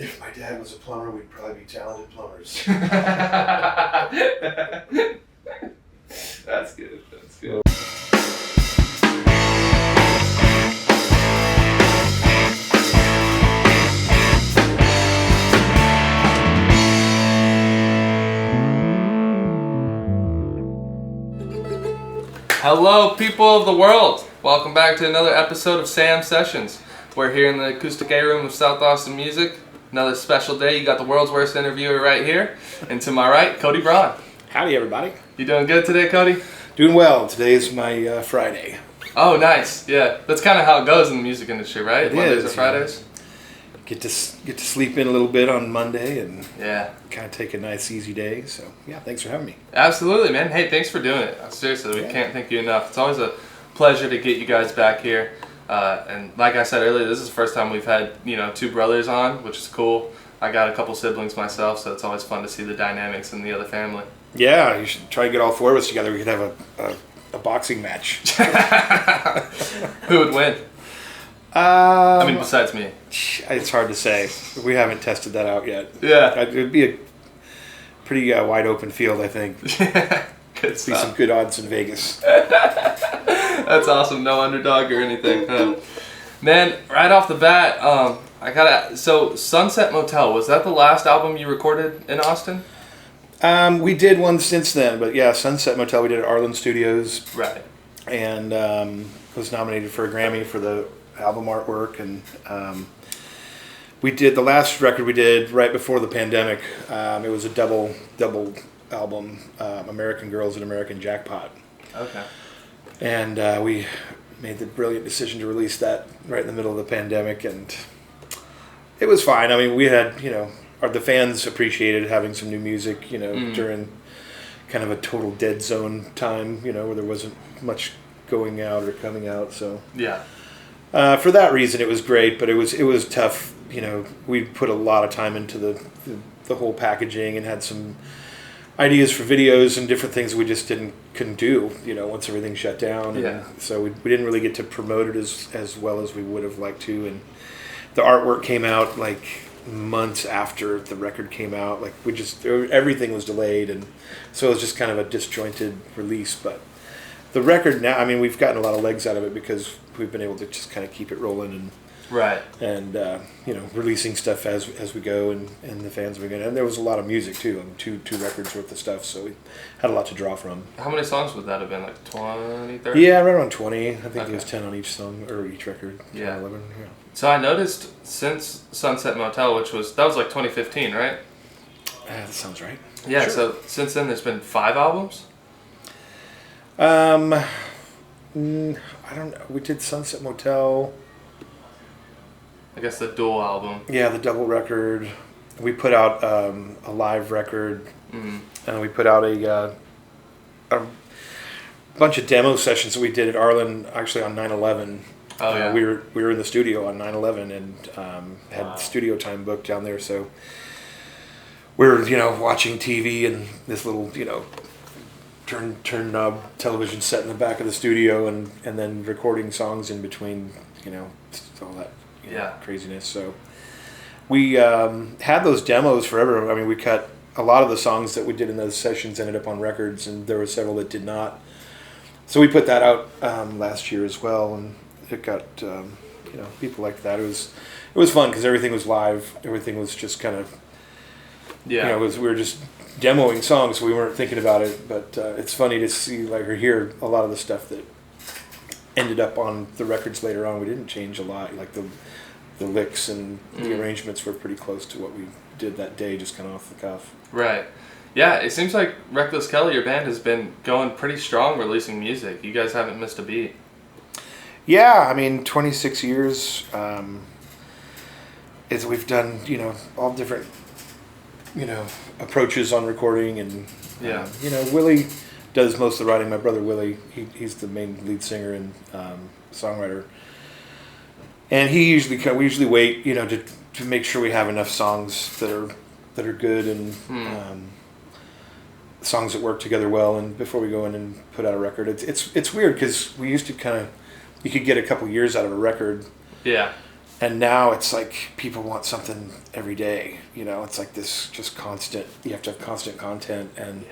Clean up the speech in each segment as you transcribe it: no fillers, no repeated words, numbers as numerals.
If my dad was a plumber, we'd probably be talented plumbers. That's good. That's good. Hello, people of the world. Welcome back to another episode of Sam Sessions. We're here in the acoustic A room of South Austin Music. Another special day. You got the world's worst interviewer right here. And to my right, Cody Braun. Howdy, everybody. You doing good today, Cody? Doing well. Today is my Friday. Oh, nice. Yeah, that's kind of how it goes in the music industry, right? It Mondays is, or Fridays. Get to sleep in a little bit on Monday and kind of take a nice easy day. So yeah, thanks for having me. Absolutely, man. Hey, thanks for doing it. Seriously, we can't thank you enough. It's always a pleasure to get you guys back here. And like I said earlier, this is the first time we've had two brothers on, which is cool. I got a couple siblings myself, so it's always fun to see the dynamics in the other family. Yeah, you should try to get all four of us together. We could have a boxing match. Who would win? I mean, besides me. It's hard to say. We haven't tested that out yet. Yeah. It would be a pretty wide open field, I think. Good stuff. Be some good odds in Vegas. That's awesome. No underdog or anything. Man, right off the bat, so Sunset Motel, was that the last album you recorded in Austin? We did one since then, but yeah, Sunset Motel we did at Arlen Studios. Right. And was nominated for a Grammy for the album artwork, and we did the last record we did right before the pandemic. It was a double album, American Girls and American Jackpot. Okay. And we made the brilliant decision to release that right in the middle of the pandemic, and it was fine. I mean, we had, the fans appreciated having some new music, during kind of a total dead zone time, where there wasn't much going out or coming out. So yeah. For that reason, it was great, but it was tough. We put a lot of time into the whole packaging and had some ideas for videos and different things we just couldn't do, once everything shut down. And yeah. So we didn't really get to promote it as well as we would have liked to. And the artwork came out like months after the record came out. Like everything was delayed, and so it was just kind of a disjointed release. But the record now, I mean, we've gotten a lot of legs out of it because we've been able to just kind of keep it rolling and right, and releasing stuff as we go, and the fans we get. And there was a lot of music too. I mean, two records worth of stuff, so we had a lot to draw from. How many songs would that have been? Like 20, 30? Yeah, right around 20. I think it was 10 on each song or each record. 10, yeah. 11. Yeah. So I noticed since Sunset Motel, that was like 2015, right? That sounds right. Yeah. Sure. So since then, there's been 5 albums. I don't know. We did Sunset Motel. I guess the dual album. Yeah, the double record. We put out a live record, and we put out a bunch of demo sessions that we did at Arlen, actually on 9/11. Oh yeah. We were in the studio on 9/11 and had studio time booked down there, so we were watching TV and this little turn knob television set in the back of the studio, and then recording songs in between, all that craziness. So we had those demos forever. I mean, we cut a lot of the songs that we did in those sessions ended up on records, and there were several that did not. So we put that out last year as well, and it got people liked that. It was fun because everything was live. Everything was just kind of we were just demoing songs, so we weren't thinking about it. But it's funny to see or hear a lot of the stuff that ended up on the records later on. We didn't change a lot. Like the licks and the arrangements were pretty close to what we did that day, just kind of off the cuff. Right. Yeah, it seems like Reckless Kelly, your band, has been going pretty strong releasing music. You guys haven't missed a beat. Yeah, I mean, 26 years. We've done all different approaches on recording, and Willie does most of the writing. My brother Willie, he's the main lead singer and songwriter, and we usually wait to make sure we have enough songs that are good and songs that work together well, and before we go in and put out a record. It's weird because we used to you could get a couple years out of a record. Yeah. And now it's like people want something every day. It's like this just constant. You have to have constant content, and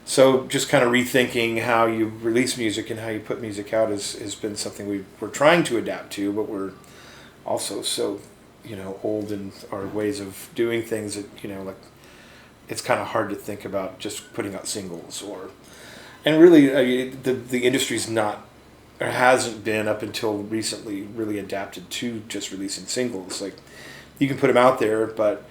so just kind of rethinking how you release music and how you put music out has been something we're trying to adapt to, but we're also so old in our ways of doing things that like it's kind of hard to think about just putting out singles and really the industry's not or hasn't been up until recently really adapted to just releasing singles. Like you can put them out there, but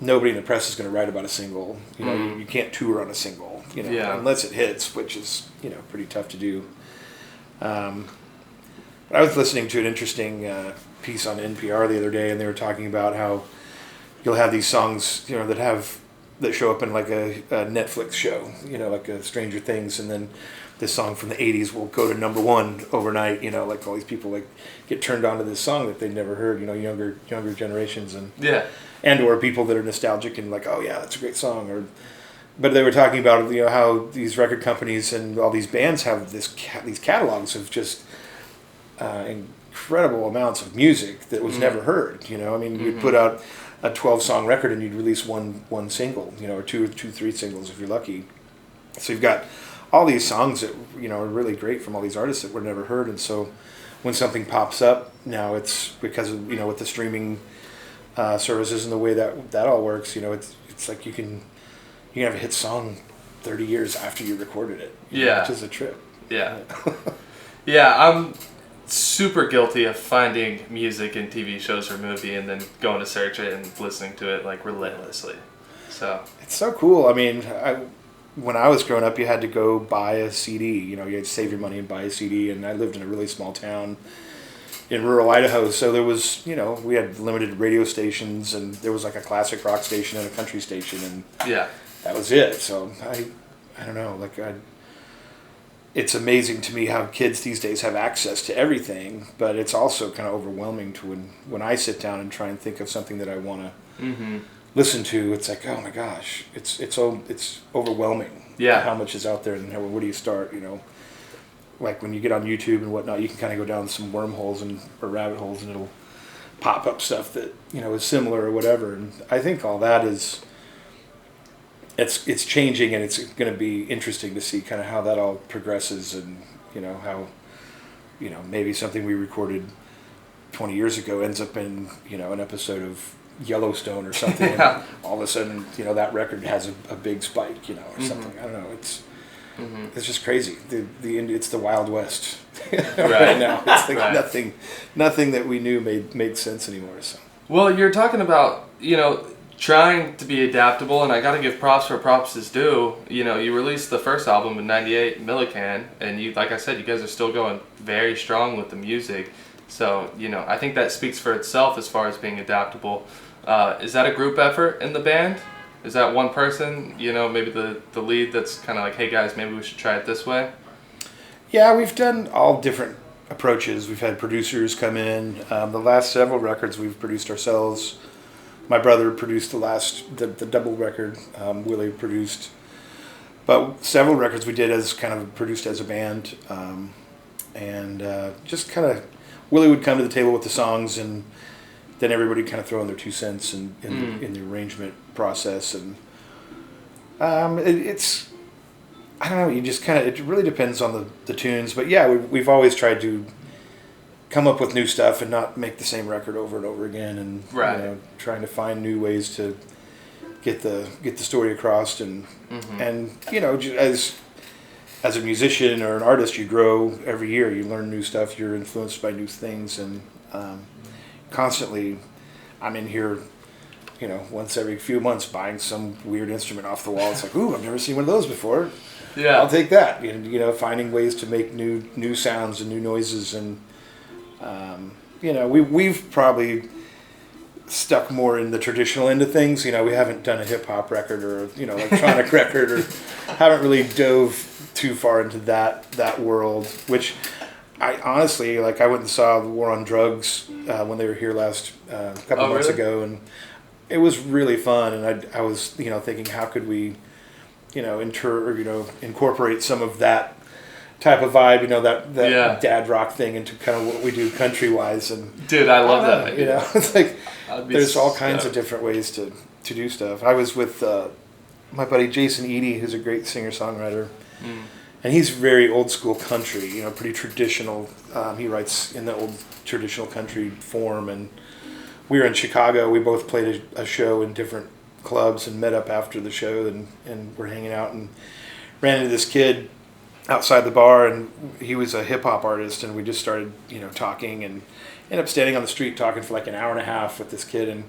nobody in the press is going to write about a single. You can't tour on a single, unless it hits, which is pretty tough to do. But I was listening to an interesting piece on NPR the other day, and they were talking about how you'll have these songs that show up in like a Netflix show, like a Stranger Things, and then this song from the 80s will go to number one overnight, like all these people like get turned on to this song that they've never heard, younger generations and or people that are nostalgic and like, oh yeah, that's a great song. But they were talking about how these record companies and all these bands have these catalogs of just incredible amounts of music that was never heard. You'd put out a 12-song record and you'd release one single, or two, three singles if you're lucky. So you've got all these songs that are really great from all these artists that were never heard, and so when something pops up now, it's because of with the streaming services and the way that all works. It's like you can have a hit song 30 years after you recorded it. Which is a trip. Yeah. Yeah, I'm super guilty of finding music in TV shows or movie and then going to search it and listening to it like relentlessly. So it's so cool. I mean, when I was growing up, you had to go buy a CD. You had to save your money and buy a CD. And I lived in a really small town in rural Idaho, so there was, we had limited radio stations, and there was like a classic rock station and a country station, and that was it. So I don't know, like it's amazing to me how kids these days have access to everything, but it's also kind of overwhelming to when I sit down and try and think of something that I want to listen to. It's like, oh my gosh, it's overwhelming. How much is out there, and where do you start? Like when you get on YouTube and whatnot, you can kind of go down some wormholes or rabbit holes, and it'll pop up stuff that is similar or whatever. And I think all that is it's changing, and it's going to be interesting to see kind of how that all progresses, and how maybe something we recorded 20 years ago ends up in an episode of Yellowstone or something. And all of a sudden that record has a big spike or something. I don't know. It's just crazy. It's the Wild West right now. It's like nothing that we knew made sense anymore. So. Well, you're talking about trying to be adaptable, and I got to give props where props is due. You released the first album in '98, Millican, and like I said, you guys are still going very strong with the music. So I think that speaks for itself as far as being adaptable. Is that a group effort in the band? Is that one person, maybe the lead that's kind of like, hey guys, maybe we should try it this way? Yeah, we've done all different approaches. We've had producers come in. The last several records we've produced ourselves. My brother produced the double record. Willie produced. But several records we did as kind of produced as a band. And just kind of, Willie would come to the table with the songs, and then everybody kind of throw in their 2 cents in the arrangement process. And it's, I don't know, you just kind of, it really depends on the tunes. But yeah, we've always tried to come up with new stuff and not make the same record over and over again, and trying to find new ways to get the story across. And and as a musician or an artist, you grow every year. You learn new stuff. You're influenced by new things, and constantly, I'm in here, once every few months buying some weird instrument off the wall. It's like, ooh, I've never seen one of those before. Yeah, I'll take that. And finding ways to make new sounds and new noises, and we've probably stuck more in the traditional end of things. We haven't done a hip hop record or electronic record, or haven't really dove too far into that world, which I honestly, I went and saw the War on Drugs when they were here last couple months ago, and it was really fun. And I was thinking, how could we incorporate some of that type of vibe, that Yeah. dad rock thing into kind of what we do country wise. And Dude, I love that know, idea. it's like I'd be there's all kinds of stoked. different ways to do stuff. I was with my buddy Jason Eady, who's a great singer songwriter. And he's very old school country, pretty traditional. He writes in the old traditional country form. And we were in Chicago. We both played a show in different clubs and met up after the show and we're hanging out and ran into this kid outside the bar. And he was a hip hop artist. And we just started, talking and ended up standing on the street talking for like an hour and a half with this kid. And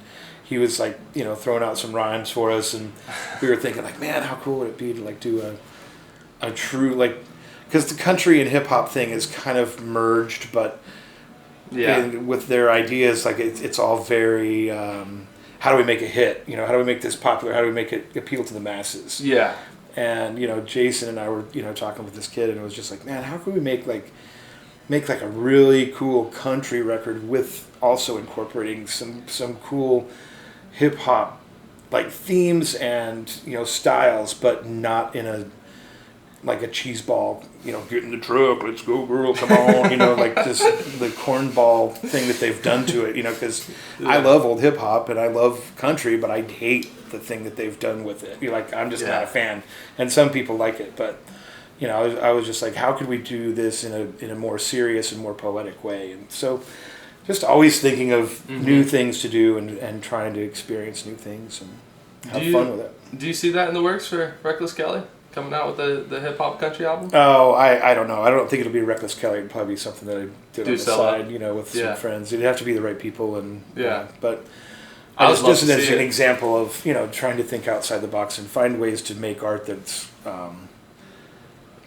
he was like, throwing out some rhymes for us. And we were thinking like, man, how cool would it be to like do a true because the country and hip hop thing is kind of merged, but with their ideas, like it's all very how do we make a hit? How do we make this popular? How do we make it appeal to the masses? Yeah. And Jason and I were talking with this kid, and it was just like, man, how can we make a really cool country record with also incorporating some cool hip hop themes and styles, but not in a cheese ball, get in the truck, let's go girl, come on, just the cornball thing that they've done to it, because I love old hip hop and I love country, but I hate the thing that they've done with it. I'm just not a fan, and some people like it, but I was just like, how could we do this in a more serious and more poetic way? And so, just always thinking of new things to do and trying to experience new things and have fun with it. Do you see that in the works for Reckless Kelly? Coming out with the hip hop country album? Oh, I don't know. I don't think it'll be Reckless Kelly. It'd probably be something that I did on the solo. side, with some friends. It'd have to be the right people, and but I just would love to as see an it. example of trying to think outside the box and find ways to make art that's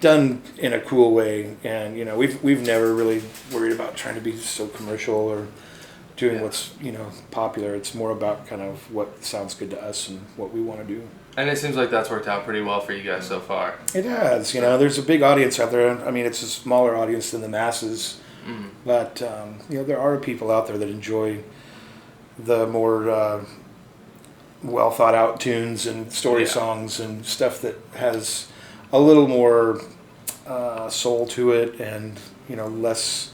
done in a cool way. And we've never really worried about trying to be so commercial or doing what's popular. It's more about kind of what sounds good to us and what we want to do. And it seems like that's worked out pretty well for you guys so far. It has, there's a big audience out there. I mean, it's a smaller audience than the masses, but there are people out there that enjoy the more well thought out tunes and story songs and stuff that has a little more soul to it and less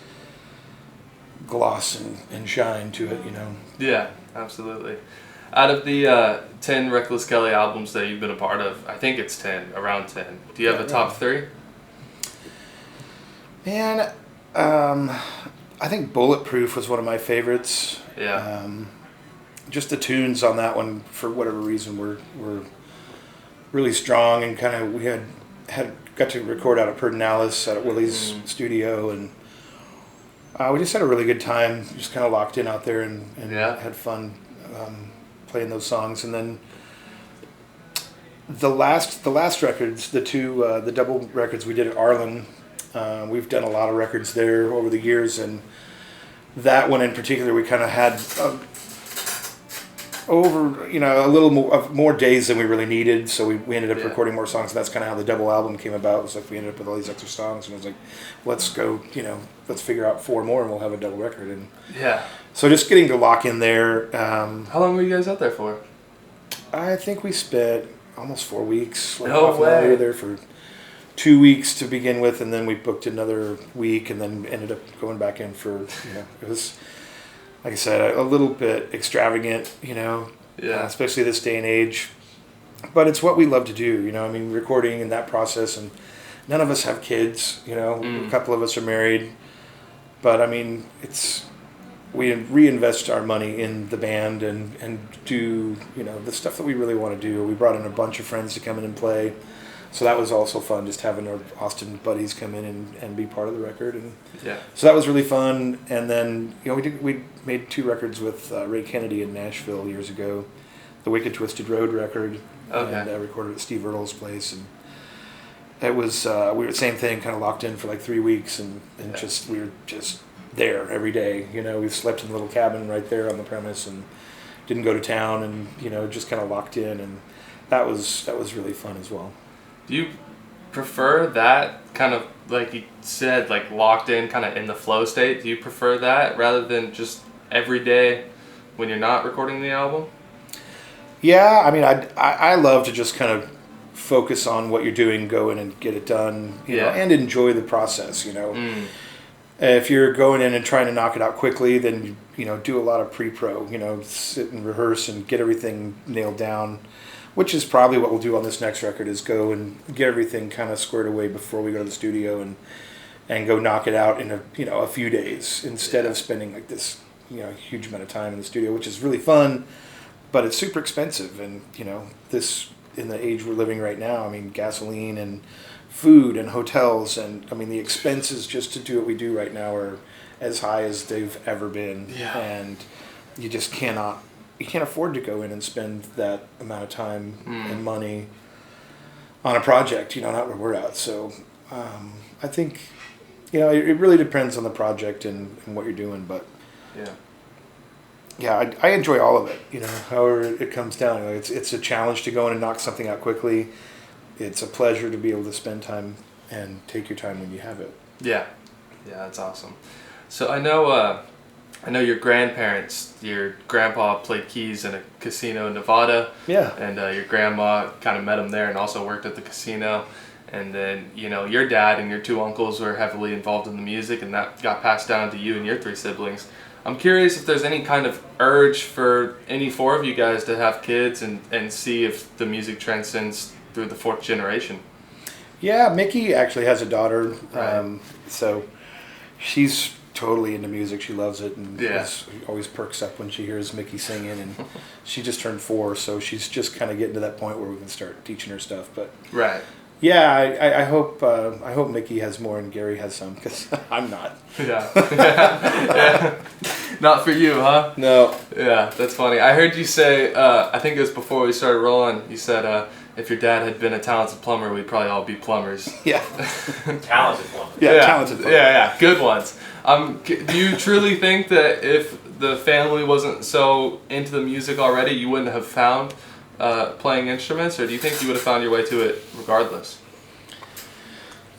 gloss and shine to it. Yeah, absolutely. Out of the 10 Reckless Kelly albums that you've been a part of, I think it's 10, around 10. Do you have a top 3? Man, I think Bulletproof was one of my favorites. Yeah. Just the tunes on that one, for whatever reason, were really strong, and kind of we had got to record out at Pedernales at Willie's studio, and we just had a really good time, just kind of locked in out there and had fun playing those songs. And then the last records, the two the double records we did at Arlen, we've done a lot of records there over the years, and that one in particular we kind of had over a little more days than we really needed, so we ended up recording more songs, and that's kind of how the double album came about. It was like we ended up with all these extra songs, and it was like, let's go, let's figure out 4 more and we'll have a double record. And so just getting to lock in there. How long were you guys out there for? I think we spent almost 4 weeks. No way. We were there for 2 weeks to begin with, and then we booked another week, and then ended up going back in for, it was, like I said, a little bit extravagant, especially this day and age. But it's what we love to do, recording and that process. And none of us have kids, a couple of us are married. But, we reinvest our money in the band and do, the stuff that we really want to do. We brought in a bunch of friends to come in and play. So that was also fun, just having our Austin buddies come in and be part of the record. And so that was really fun. And then, we made 2 records with Ray Kennedy in Nashville years ago, the Wicked Twisted Road record. Okay. And I recorded at Steve Ertl's place. And it was, we were the same thing, kind of locked in for like 3 weeks, and we were just there every day. We slept in a little cabin right there on the premise and didn't go to town, and, just kind of locked in. And that was really fun as well. Do you prefer that kind of, like you said, like locked in, kind of in the flow state? Do you prefer that rather than just every day when you're not recording the album? Yeah, I love to just kind of focus on what you're doing, go in and get it done, you know, and enjoy the process, you know. If you're going in and trying to knock it out quickly, then, you know, do a lot of pre-pro, you know, sit and rehearse and get everything nailed down, which is probably what we'll do on this next record, is go and get everything kind of squared away before we go to the studio and go knock it out in a few days, instead of spending like this, you know, huge amount of time in the studio, which is really fun, but it's super expensive. And, you know, this, in the age we're living right now, I mean, gasoline and food and hotels, and I mean, the expenses just to do what we do right now are as high as they've ever been. And you just can't afford to go in and spend that amount of time and money on a project, you know, not where we're at. So I think, you know, it really depends on the project and what you're doing, but I enjoy all of it, you know, however it comes down. You know, it's a challenge to go in and knock something out quickly. It's a pleasure to be able to spend time and take your time when you have it. Yeah, that's awesome. So I know your grandparents, your grandpa played keys in a casino in Nevada. Yeah. And your grandma kind of met him there and also worked at the casino. And then, you know, your dad and your two uncles were heavily involved in the music, and that got passed down to you and your three siblings. I'm curious if there's any kind of urge for any four of you guys to have kids and see if the music transcends through the fourth generation. Yeah, Mickey actually has a daughter, Right. So she's totally into music. She loves it, and always perks up when she hears Mickey singing. And she just turned 4, so she's just kind of getting to that point where we can start teaching her stuff. But yeah, I hope Mickey has more and Gary has some, because I'm not. Yeah. Not for you, huh? No. Yeah, that's funny. I heard you say, I think it was before we started rolling, you said, if your dad had been a talented plumber, we'd probably all be plumbers. Yeah. Talented plumbers. Yeah, talented plumbers. Yeah, good ones. Do you truly think that if the family wasn't so into the music already, you wouldn't have found playing instruments, or do you think you would have found your way to it regardless?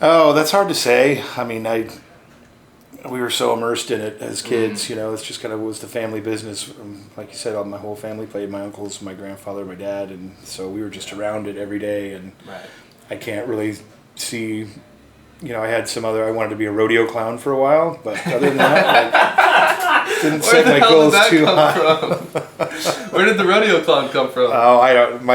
Oh, that's hard to say. I mean, we were so immersed in it as kids, you know, it's just kind of was the family business. Like you said, my whole family played, my uncles, my grandfather, my dad, and so we were just around it every day. And I can't really see, you know, I wanted to be a rodeo clown for a while, but other than that, didn't set my goals too high. Where did the rodeo clown come from? Oh, I don't.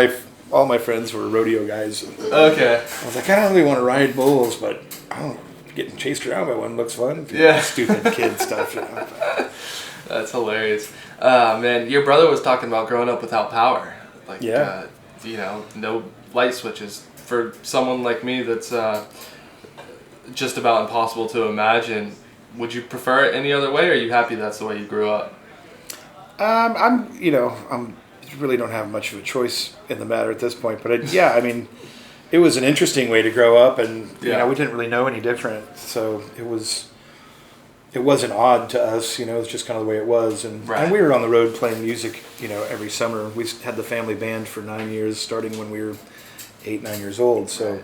All my friends were rodeo guys. Okay. I was like, I don't really want to ride bulls, but I don't know, getting chased around by one looks fun. Yeah. Stupid kid stuff, you know. That's hilarious. Man, your brother was talking about growing up without power. Like, you know, no light switches. For someone like me, that's just about impossible to imagine. Would you prefer it any other way, or are you happy that's the way you grew up? I really don't have much of a choice in the matter at this point, but I mean, it was an interesting way to grow up, and you know, we didn't really know any different, so it wasn't odd to us, you know, it was just kind of the way it was. And we were on the road playing music, you know, every summer. We had the family band for 9 years, starting when we were 8-9 years old. So,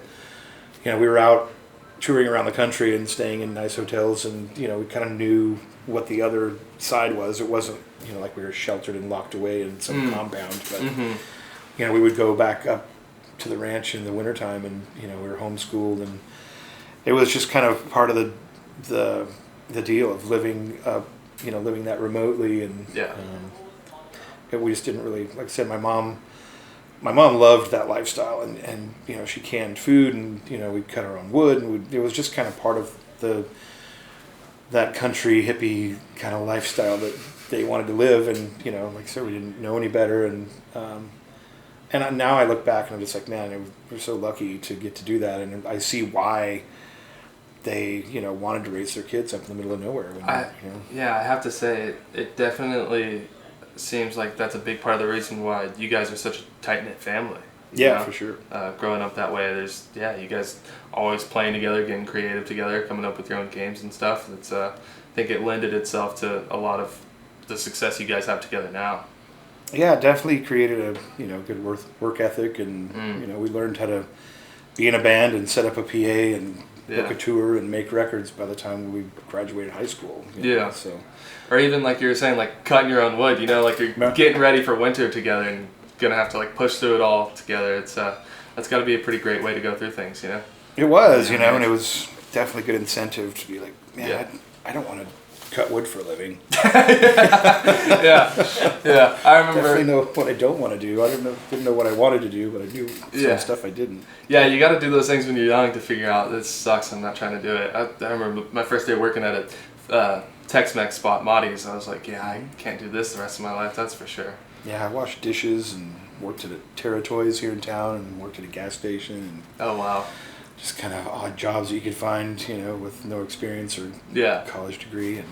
you know, we were out touring around the country and staying in nice hotels, and, you know, we kind of knew what the other side was. It wasn't, you know, like we were sheltered and locked away in some compound, but, you know, we would go back up to the ranch in the wintertime, and, you know, we were homeschooled, and it was just kind of part of the deal of living that remotely. And we just didn't really, like I said, my mom loved that lifestyle, and you know, she canned food, and, you know, we'd cut our own wood, and it was just kind of part of that country hippie kind of lifestyle that they wanted to live. And, you know, like I said, we didn't know any better, and now I look back and I'm just like, man, we're so lucky to get to do that, and I see why they, you know, wanted to raise their kids up in the middle of nowhere. Yeah, I have to say, it definitely seems like that's a big part of the reason why you guys are such a tight-knit family. Yeah, for sure. Growing up that way, you guys always playing together, getting creative together, coming up with your own games and stuff. It's I think it lended itself to a lot of the success you guys have together now. Yeah, it definitely created a, you know, good work ethic, and you know, we learned how to be in a band and set up a PA and book a tour and make records by the time we graduated high school. You know, so. Or even like you were saying, like cutting your own wood, you know, like you're getting ready for winter together and gonna have to like push through it all together. It's that's got to be a pretty great way to go through things, you know? It was, you know, and it was definitely good incentive to be like, man, Yeah. I don't want to cut wood for a living. Yeah. I remember. Definitely know what I don't want to do. I didn't know what I wanted to do, but I knew some stuff I didn't. Yeah, you got to do those things when you're young to figure out this sucks. I'm not trying to do it. I remember my first day working at a Tex-Mex spot, Maudie's. I was like, yeah, I can't do this the rest of my life. That's for sure. Yeah, I washed dishes and worked at a Terra Toys here in town and worked at a gas station and Oh wow. just kind of odd jobs that you could find, you know, with no experience or Yeah. college degree. And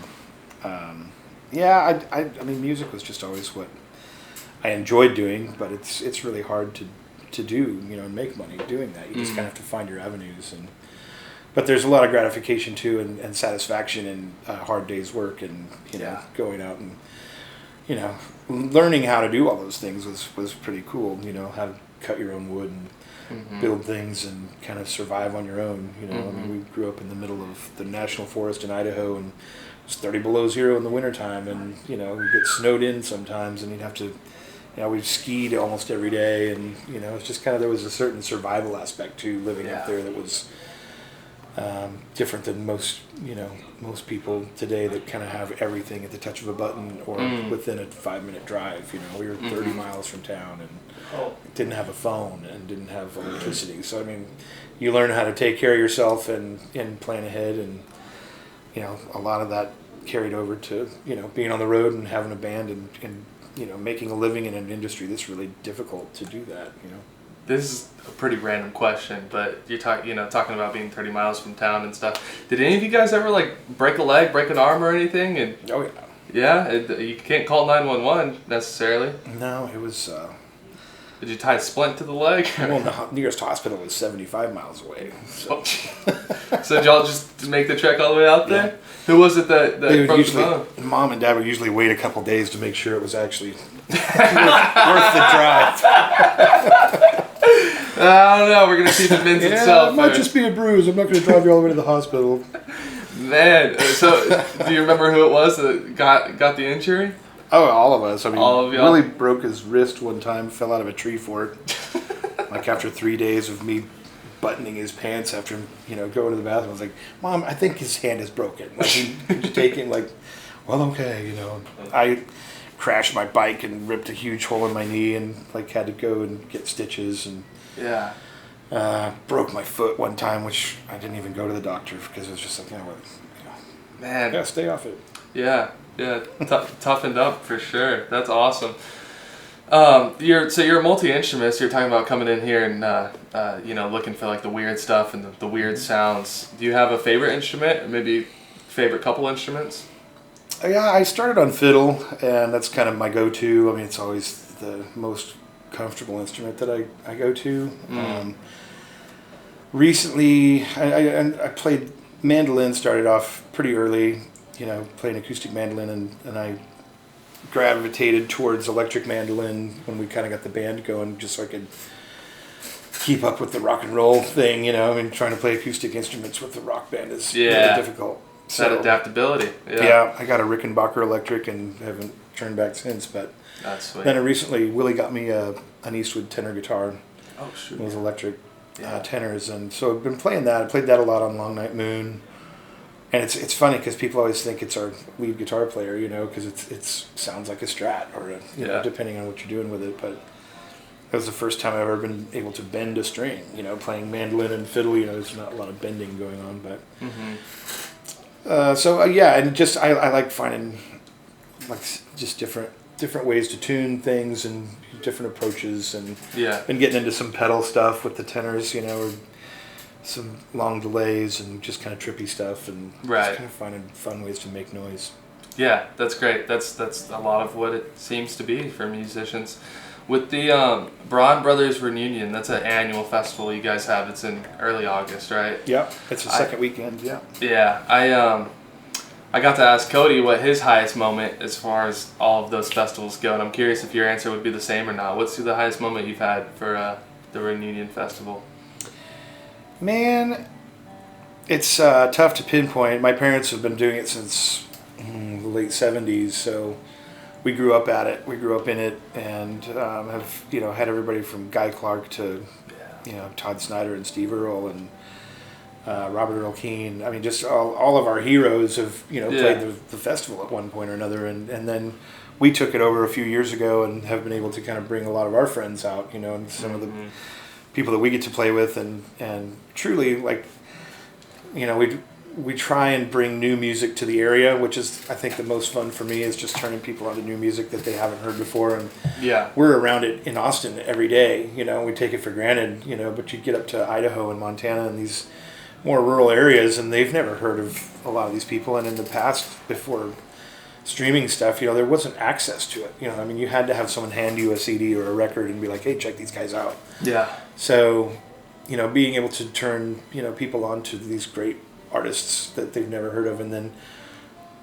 I mean, music was just always what I enjoyed doing, but it's really hard to do, you know, and make money doing that. You just kind of have to find your avenues. But there's a lot of gratification too and satisfaction in a hard day's work and, you know, going out and, you know, learning how to do all those things was pretty cool, you know, how to cut your own wood and build things and kind of survive on your own, you know. I mean, we grew up in the middle of the national forest in Idaho and it was 30 below zero in the wintertime and, you know, we'd get snowed in sometimes and you'd have to, you know, we skied almost every day and, you know, it's just kind of, there was a certain survival aspect to living up there that was different than most people today that kind of have everything at the touch of a button or within a 5-minute drive. You know, we were 30 miles from town and didn't have a phone and didn't have electricity. So I mean, you learn how to take care of yourself and plan ahead, and you know, a lot of that carried over to, you know, being on the road and having a band and you know, making a living in an industry that's really difficult to do that. You know. This is a pretty random question, but you're talking about being 30 miles from town and stuff. Did any of you guys ever like break a leg, break an arm, or anything? And Oh yeah. yeah, you can't call 911 necessarily. No, it was. Did you tie a splint to the leg? Well, the nearest hospital was 75 miles away. So, So did y'all just make the trek all the way out there? Yeah. Who was it that they broke would the bone? Mom and Dad would usually wait a couple days to make sure it was actually worth the drive. I don't know. We're gonna see if it mends itself. It might just be a bruise. I'm not going to drive you all the way to the hospital. Man, so do you remember who it was that got the injury? Oh, all of us. I mean, all of y'all? Willie broke his wrist one time, fell out of a tree for it. Like after 3 days of me buttoning his pants after, you know, going to the bathroom, I was like, Mom, I think his hand is broken. Like he's taking like, well, okay, you know. I crashed my bike and ripped a huge hole in my knee and like had to go and get stitches and broke my foot one time, which I didn't even go to the doctor because it was just like, you know, man, yeah, stay off it. Yeah, toughened up for sure. That's awesome. You're a multi-instrumentist. You're talking about coming in here and you know, looking for like the weird stuff and the weird sounds. Do you have a favorite instrument, or maybe favorite couple instruments? Yeah, I started on fiddle, and that's kind of my go-to. I mean, it's always the most comfortable instrument that I go to. Recently, I played mandolin. Started off pretty early, you know, playing acoustic mandolin, and I gravitated towards electric mandolin when we kind of got the band going, just so I could keep up with the rock and roll thing. You know, I mean, trying to play acoustic instruments with the rock band is really difficult. So, that adaptability. Yeah, I got a Rickenbacker electric and haven't turned back since. But that's sweet. then recently, Willie got me an Eastwood tenor guitar. Oh, shoot. Those electric tenors, and so I've been playing that. I played that a lot on Long Night Moon, and it's funny because people always think it's our lead guitar player, you know, because it sounds like a Strat or you know, depending on what you're doing with it. But that was the first time I've ever been able to bend a string, you know, playing mandolin and fiddle. You know, there's not a lot of bending going on, but. And just I like finding like just different ways to tune things and different approaches, and been getting into some pedal stuff with the tenors, you know, or some long delays and just kind of trippy stuff, and just kind of finding fun ways to make noise. Yeah, that's great. That's a lot of what it seems to be for musicians. With the Braun Brothers Reunion, that's an annual festival you guys have. It's in early August, right? Yeah, it's the second weekend, yeah. Yeah, I got to ask Cody what his highest moment as far as all of those festivals go, and I'm curious if your answer would be the same or not. What's the highest moment you've had for the Reunion Festival? Man, it's tough to pinpoint. My parents have been doing it since the late 70s, so we grew up at it. We grew up in it, and have, you know, had everybody from Guy Clark to Todd Snyder and Steve Earle and Robert Earl Keen. I mean, just all of our heroes have played the festival at one point or another, and then we took it over a few years ago and have been able to kind of bring a lot of our friends out, and some of the people that we get to play with, and truly, like, we try and bring new music to the area, which is, I think, the most fun for me, is just turning people onto new music that they haven't heard before. And we're around it in Austin every day, we take it for granted, but you get up to Idaho and Montana and these more rural areas, and they've never heard of a lot of these people. And in the past, before streaming stuff, there wasn't access to it. You had to have someone hand you a CD or a record and be like, hey, check these guys out. Yeah. So, being able to turn, people onto these great artists that they've never heard of, and then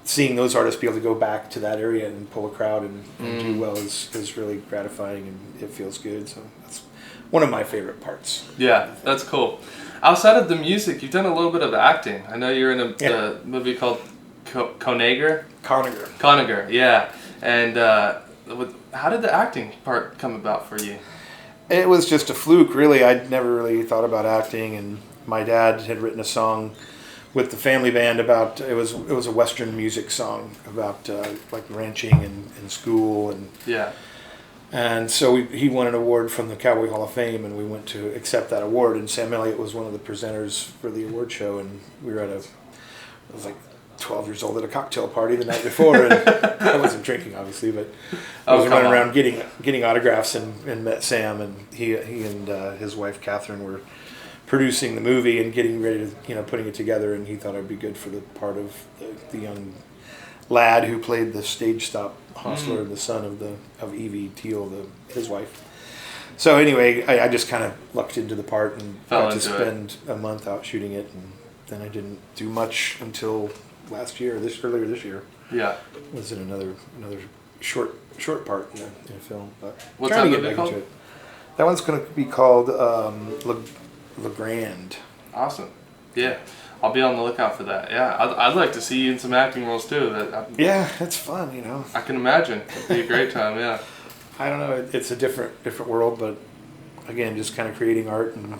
seeing those artists be able to go back to that area and pull a crowd and do well is really gratifying, and it feels good. So that's one of my favorite parts. Yeah, that's cool. Outside of the music, you've done a little bit of acting. I know you're in a movie called Coneager? Coneager, yeah. And how did the acting part come about for you? It was just a fluke, really. I'd never really thought about acting, and my dad had written a song with the family band about, it was a Western music song about like ranching and school, and so he won an award from the Cowboy Hall of Fame, and we went to accept that award, and Sam Elliott was one of the presenters for the award show, and we were I was like 12 years old at a cocktail party the night before, and I wasn't drinking, obviously, but I was running around getting autographs and met Sam, and he and his wife Catherine were producing the movie and getting ready to putting it together, and he thought I'd be good for the part of the young lad who played the stage stop hostler, the son of Evie Teal, his wife. So anyway, I just kind of lucked into the part and got to spend a month out shooting it, and then I didn't do much until earlier this year. Yeah, was in another short part in a film, but what's trying that to get movie back called? into it. That one's going to be called Le Grand. Awesome. Yeah, I'll be on the lookout for that. Yeah, I'd like to see you in some acting roles too. Yeah, it's fun, I can imagine. It'd be a great time. Yeah. I don't know. It's a different world, but again, just kind of creating art and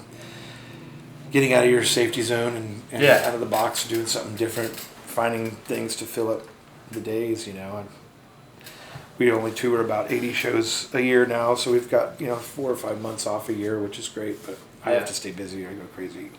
getting out of your safety zone and out of the box, doing something different, finding things to fill up the days. We only tour about 80 shows a year now, so we've got 4 or 5 months off a year, which is great. But I have to stay busy. I go crazy.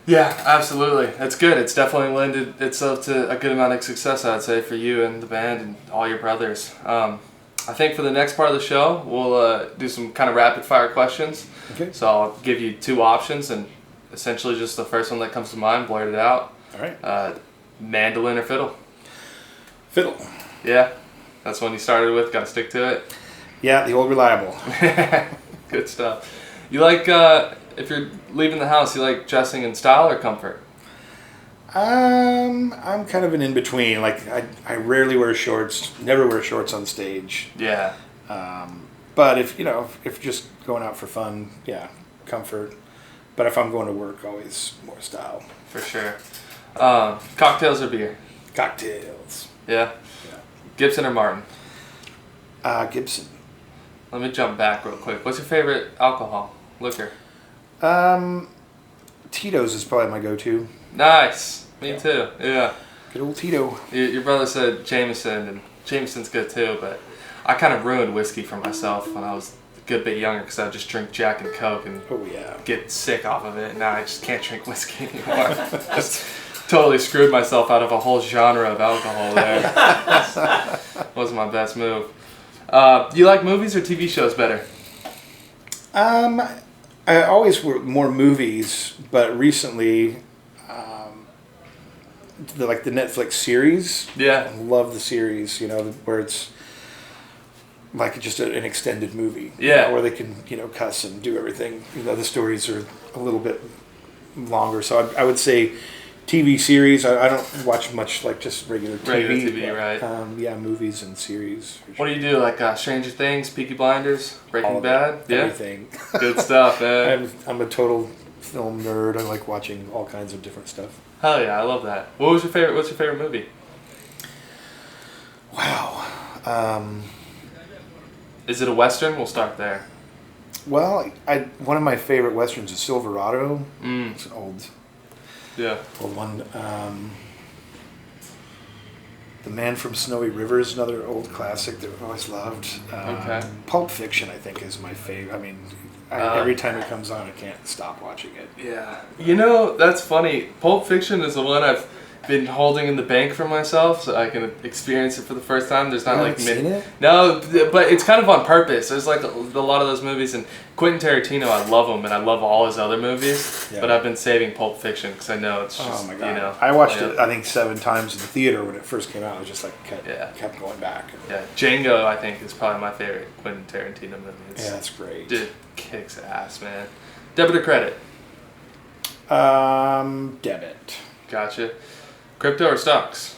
Yeah, absolutely. That's good. It's definitely lended itself to a good amount of success, I'd say, for you and the band and all your brothers. I think for the next part of the show, we'll do some kind of rapid fire questions. Okay. So I'll give you 2 options, and essentially just the first one that comes to mind, blurt it out. All right. Mandolin or fiddle? Fiddle. Yeah. That's one you started with. Got to stick to it. Yeah, the old reliable. Good stuff. You like, if you're leaving the house, you like dressing in style or comfort? I'm kind of an in-between. Like, I rarely wear shorts, never wear shorts on stage. Yeah. But if just going out for fun, comfort. But if I'm going to work, always more style. For sure. Cocktails or beer? Cocktails. Yeah? Gibson or Martin? Gibson. Let me jump back real quick. What's your favorite alcohol? Liquor? Tito's is probably my go-to. Nice. Me too. Yeah. Good old Tito. Your brother said Jameson, and Jameson's good too, but I kind of ruined whiskey for myself when I was a good bit younger because I would just drink Jack and Coke and get sick off of it. Now I just can't drink whiskey anymore. Just totally screwed myself out of a whole genre of alcohol there. Wasn't my best move. Do you like movies or TV shows better? I always were more movies, but recently, the Netflix series. Yeah. I love the series, where it's like just an extended movie. Yeah. Where they can, cuss and do everything. The stories are a little bit longer. So I would say TV series. I don't watch much like just regular TV. Regular TV, right. Movies and series. What do you do? Like Stranger Things, Peaky Blinders, Breaking Bad? Yeah. Everything. Good stuff, man. I'm a total film nerd. I like watching all kinds of different stuff. Hell yeah, I love that. What's your favorite movie? Wow. Is it a Western? We'll start there. Well, one of my favorite westerns is Silverado. It's an old one. The Man from Snowy River is another old classic that I've always loved. Pulp Fiction, I think, is my favorite. I mean, every time it comes on, I can't stop watching it. Yeah. You know, that's funny. Pulp Fiction is the one I've been holding in the bank for myself so I can experience it for the first time. There's not like seen it? No, but it's kind of on purpose. There's like a lot of those movies, and Quentin Tarantino, I love him and I love all his other movies, but I've been saving Pulp Fiction because I know it's just, oh my God. you know. I watched it, I think, 7 times in the theater when it first came out. I was just like, kept going back. Yeah, Django, I think, is probably my favorite Quentin Tarantino movie. Yeah, that's great. Dude, kicks ass, man. Debit or credit? Debit. Gotcha. Crypto or stocks?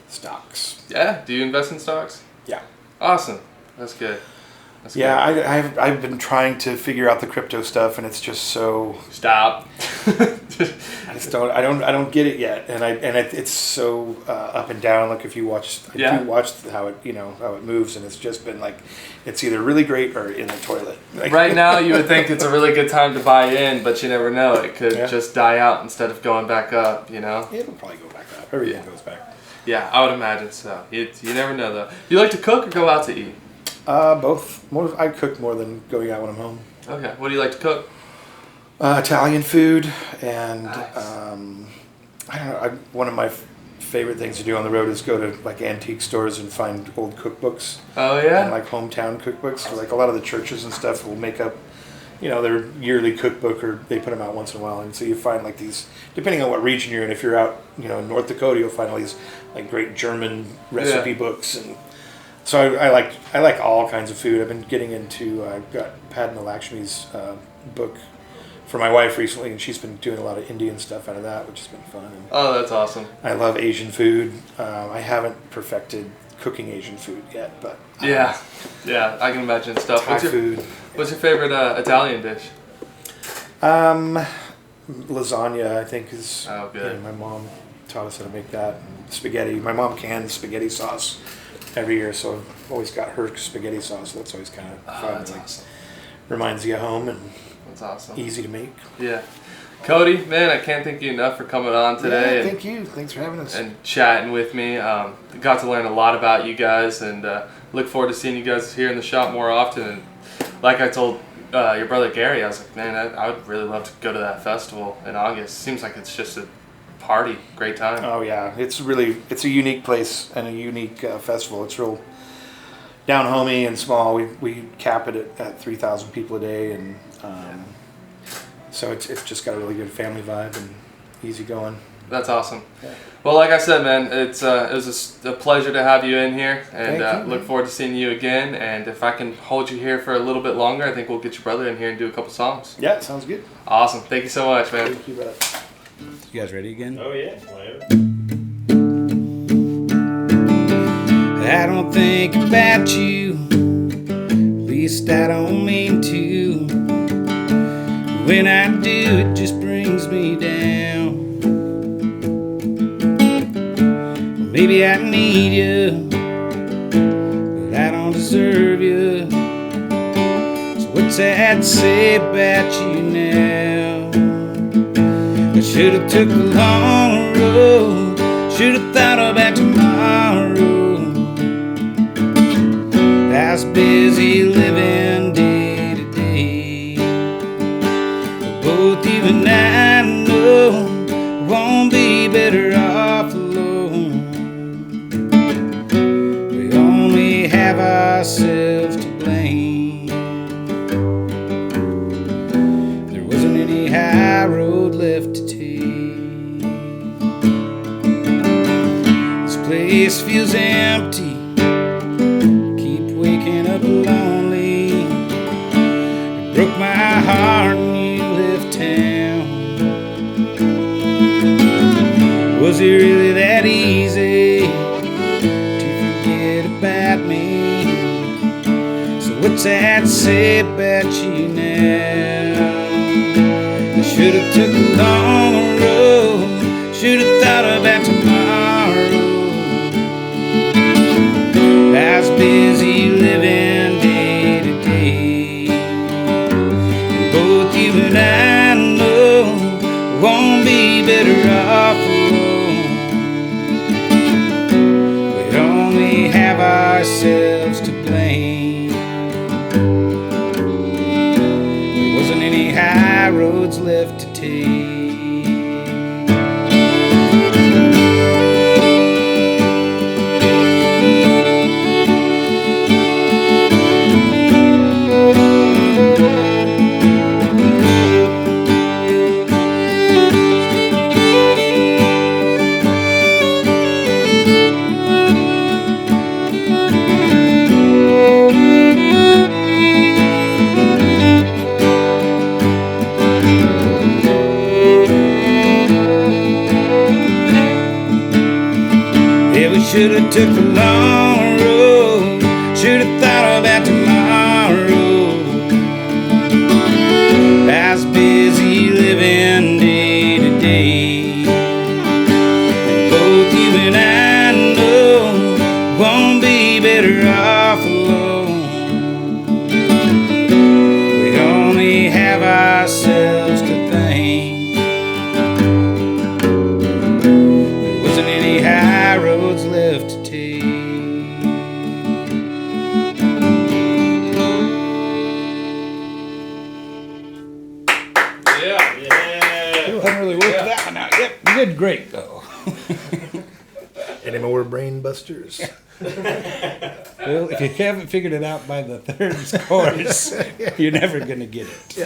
Stocks. Yeah? Do you invest in stocks? Yeah. Awesome. That's good. I've been trying to figure out the crypto stuff, and it's just so. Stop. I don't get it yet, and it's so up and down. Like if you watch, how it moves, and it's just been like, it's either really great or in the toilet. Like, right now, you would think it's a really good time to buy in, but you never know. It could just die out instead of going back up. You know. It'll probably go back up. Everything goes back. Yeah, I would imagine so. You never know though. You like to cook or go out to eat? Both. I cook more than going out when I'm home. Okay. What do you like to cook? Italian food, and nice. I don't know. One of my favorite things to do on the road is go to like antique stores and find old cookbooks. Oh yeah. And like hometown cookbooks. So, like a lot of the churches and stuff will make up, their yearly cookbook, or they put them out once in a while. And so you find like these, depending on what region you're in. If you're out, in North Dakota, you'll find all these like great German recipe books, and so I like all kinds of food. I've been getting into. I've got Padma Lakshmi's book for my wife recently, and she's been doing a lot of Indian stuff out of that, which has been fun. And oh, that's awesome. I love Asian food. I haven't perfected cooking Asian food yet, but yeah, I can imagine stuff. Thai food. What's your favorite Italian dish? Lasagna, I think, is. Oh, good. My mom taught us how to make that. And spaghetti. My mom cans spaghetti sauce every year, so I've always got her spaghetti sauce. So that's always kind of fun. That's awesome. Reminds you of home, and that's awesome. Easy to make. Yeah. Cody, man, I can't thank you enough for coming on today. Yeah, thank you. Thanks for having us. And chatting with me. Got to learn a lot about you guys, and look forward to seeing you guys here in the shop more often. And like I told your brother Gary, I was like, man, I would really love to go to that festival in August. Seems like it's just a party, great time. Oh yeah, it's a unique place and a unique festival. It's real down homey and small. We cap it at 3,000 people a day, and so it's just got a really good family vibe and easy going. That's awesome. Yeah. Well, like I said, man, it was a pleasure to have you in here, and Thank you, look forward to seeing you again. And if I can hold you here for a little bit longer, I think we'll get your brother in here and do a couple songs. Yeah, sounds good. Awesome. Thank you so much, man. Thank you, brother. You guys ready again? Oh yeah, whatever. I don't think about you, at least I don't mean to. When I do, it just brings me down. Maybe I need you, but I don't deserve you. So what's that say about you now? I should've took the long road, should've thought about tomorrow. I was busy living day to day, but both you and I know won't be better off alone. We only have ourselves to blame. There wasn't any high road left to take. This place feels empty, waking up lonely. It broke my heart when you left town. Was it really that easy to forget about me? So what's that say about you now? I should've took a long road, should've thought about tomorrow. I was busy living day to day, even I know won't be better off alone. We only have ourselves to blame. There wasn't any high roads left to take. Should've took the long road, should've thought about tomorrow. I was busy living day to day, and both you and I know won't be better off alone. We only have ourselves to thank. There wasn't any high roads left to take. Yeah. I haven't really worked that one out yet. You did great though. Any more brain busters? Well, if you haven't figured it out by the third chorus, you're never gonna get it.